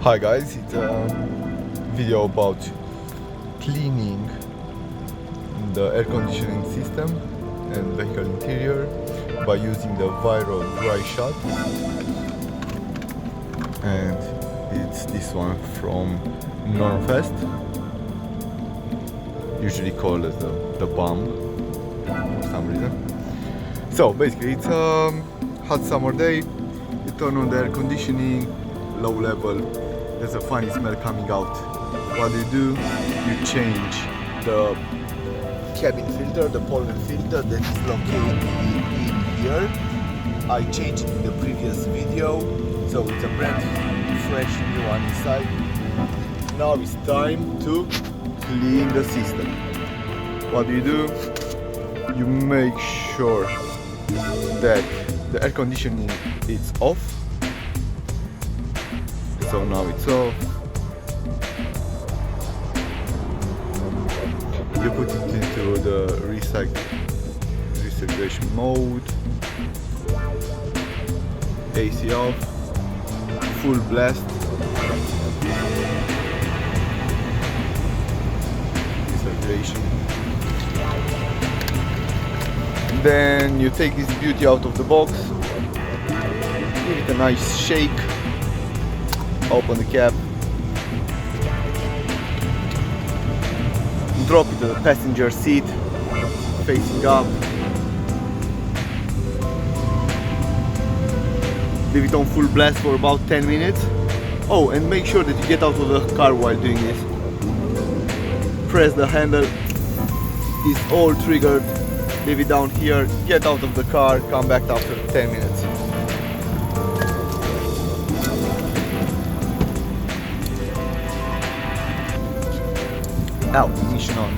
Hi guys, it's a video about cleaning the air conditioning system and vehicle interior by using the Viro dry shot, and it's this one from Normfest, usually called as the bomb for some reason. So basically it's a hot summer day, you turn on the air conditioning, low level, there's a funny smell coming out. What do? You change the cabin filter, the pollen filter that is located in here. I changed it in the previous video, so it's a brand fresh new one inside. Now it's time to clean the system. What do? You make sure that the air conditioning is off. So now it's off. You put it into the recirculation mode. AC off. Full blast. Recirculation. Then you take this beauty out of the box. Give it a nice shake. Open the cap, drop it to the passenger seat, facing up, leave it on full blast for about 10 minutes. Oh, and make sure that you get out of the car while doing this. Press the handle, it's all triggered, leave it down here, get out of the car, come back after 10 minutes. Out, ignition on.